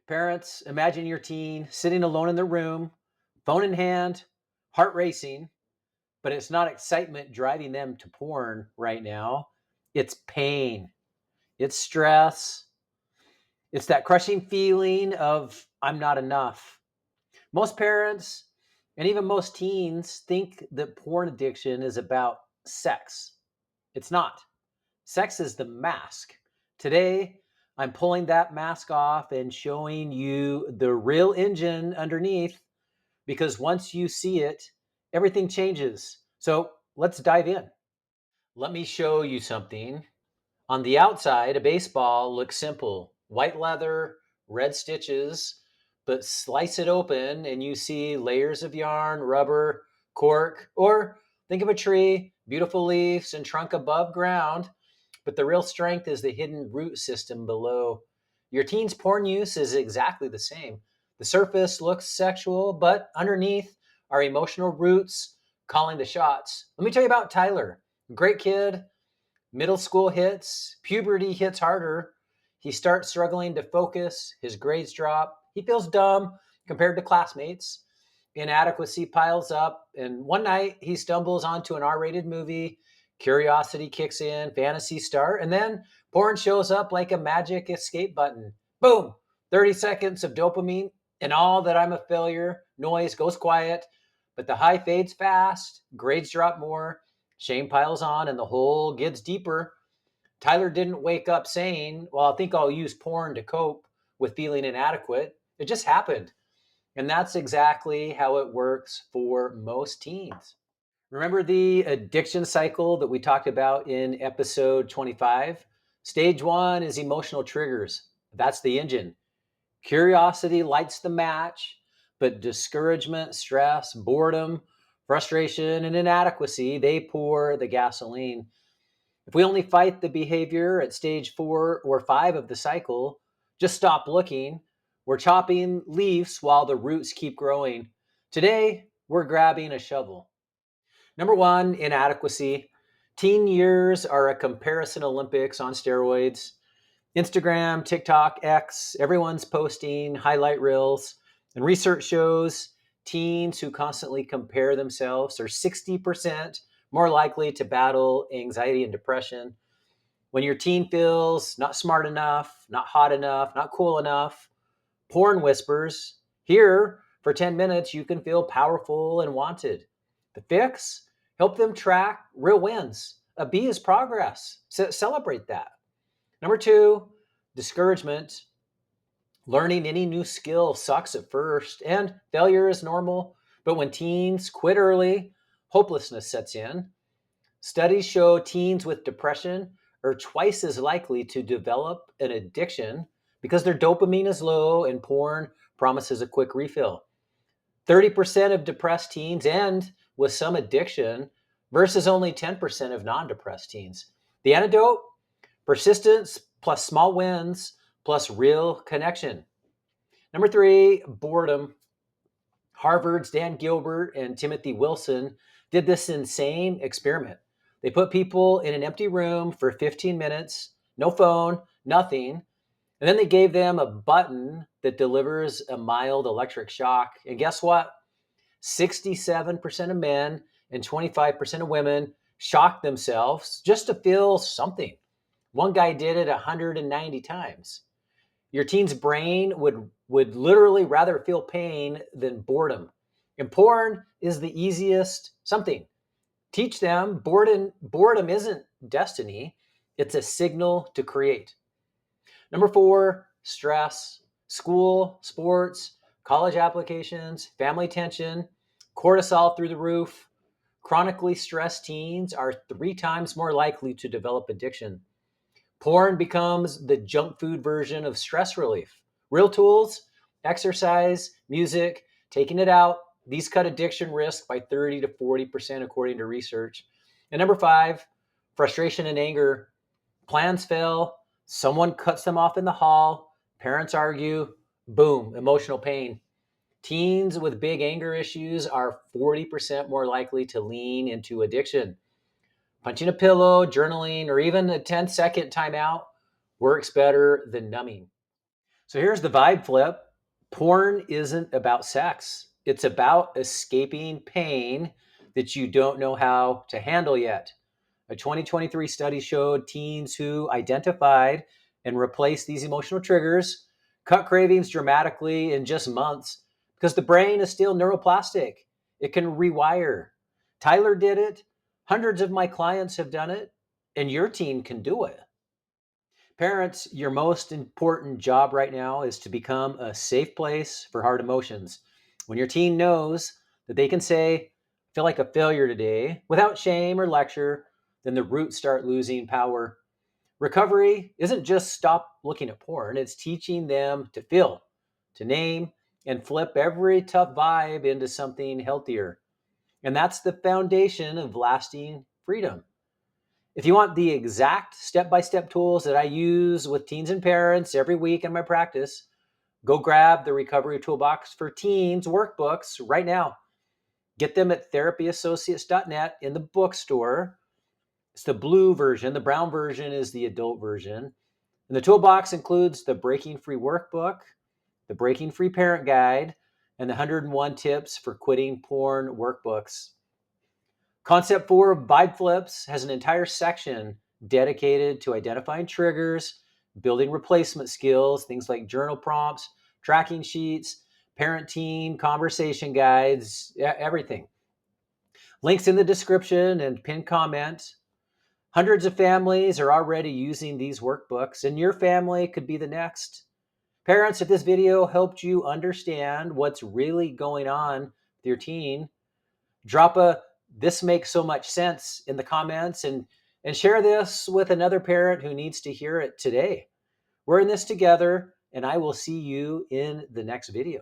Parents, imagine your teen sitting alone in the room, phone in hand, heart racing, but it's not excitement driving them to porn right now. It's pain, it's stress, it's that crushing feeling of I'm not enough. Most parents and even most teens think that porn addiction is about sex. It's not. Sex is the mask. Today, I'm pulling that mask off and showing you the real engine underneath because once you see it, everything changes. So let's dive in. Let me show you something. On the outside, a baseball looks simple white leather, red stitches, but slice it open and you see layers of yarn, rubber, cork, or think of a tree, beautiful leaves, and trunk above ground. But the real strength is the hidden root system below. Your teen's porn use is exactly the same. The surface looks sexual, but underneath are emotional roots calling the shots. Let me tell you about Tyler. Great kid, middle school hits, puberty hits harder. He starts struggling to focus, his grades drop, he feels dumb compared to classmates. Inadequacy piles up, and one night he stumbles onto an R rated movie. Curiosity kicks in, fantasy start, and then porn shows up like a magic escape button. Boom! 30 seconds of dopamine, and all that I'm a failure noise goes quiet, but the high fades fast, grades drop more, shame piles on, and the hole gets deeper. Tyler didn't wake up saying, well, I think I'll use porn to cope with feeling inadequate. It just happened. And that's exactly how it works for most teens. Remember the addiction cycle that we talked about in episode 25? Stage one is emotional triggers. That's the engine. Curiosity lights the match, but discouragement, stress, boredom, frustration, and inadequacy, they pour the gasoline. If we only fight the behavior at stage 4 or 5 of the cycle, just stop looking. We're chopping leaves while the roots keep growing. Today, we're grabbing a shovel. Number one, inadequacy. Teen years are a comparison Olympics on steroids. Instagram, TikTok, X, everyone's posting highlight reels. And research shows teens who constantly compare themselves are 60% more likely to battle anxiety and depression. When your teen feels not smart enough, not hot enough, not cool enough, porn whispers, here for 10 minutes, you can feel powerful and wanted. The fix? Help them track real wins. A B is progress. Celebrate that. Number two, discouragement. Learning any new skill sucks at first, and failure is normal. But when teens quit early, hopelessness sets in. Studies show teens with depression are twice as likely to develop an addiction because their dopamine is low and porn promises a quick refill. 30% of depressed teens end with some addiction versus only 10% of non depressed teens. The antidote? Persistence plus small wins plus real connection. Number three, boredom. Harvard's Dan Gilbert and Timothy Wilson did this insane experiment. They put people in an empty room for 15 minutes, no phone, nothing, and then they gave them a button that delivers a mild electric shock. And guess what? 67% of men and 25% of women shocked themselves just to feel something. One guy did it 190 times. Your teen's brain would literally rather feel pain than boredom. And porn is the easiest something. Teach them boredom isn't destiny, it's a signal to create. Number four, stress, school, sports, college applications, family tension, cortisol through the roof. Chronically stressed teens are 3 times more likely to develop addiction. Porn becomes the junk food version of stress relief. Real tools, exercise, music, taking it out, these cut addiction risk by 30 to 40%, according to research. And number five, frustration and anger. Plans fail, someone cuts them off in the hall, parents argue, boom, emotional pain. Teens with big anger issues are 40% more likely to lean into addiction. Punching a pillow, journaling, or even a 10-second timeout works better than numbing. So here's the vibe flip. Porn isn't about sex. It's about escaping pain that you don't know how to handle yet. A 2023 study showed teens who identified and replaced these emotional triggers cut cravings dramatically in just months because the brain is still neuroplastic. It can rewire. Tyler did it. Hundreds of my clients have done it, and your teen can do it. Parents, your most important job right now is to become a safe place for hard emotions. When your teen knows that they can say, I feel like a failure today, without shame or lecture, then the roots start losing power. Recovery isn't just stop looking at porn, it's teaching them to feel, to name, and flip every tough vibe into something healthier. And that's the foundation of lasting freedom. If you want the exact step by step tools that I use with teens and parents every week in my practice, go grab the Recovery Toolbox for Teens workbooks right now. Get them at therapyassociates.net in the bookstore. It's the blue version, the brown version is the adult version. And the toolbox includes the Breaking Free workbook, the Breaking Free Parent Guide, and the 101 Tips for Quitting Porn workbooks. Concept 4 of Vibe Flips has an entire section dedicated to identifying triggers, building replacement skills, things like journal prompts, tracking sheets, parent teen conversation guides, everything. Links in the description and pinned comment. Hundreds of families are already using these workbooks, and your family could be the next. Parents, if this video helped you understand what's really going on with your teen, drop a "this makes so much sense" in the comments and share this with another parent who needs to hear it today. We're in this together, and I will see you in the next video.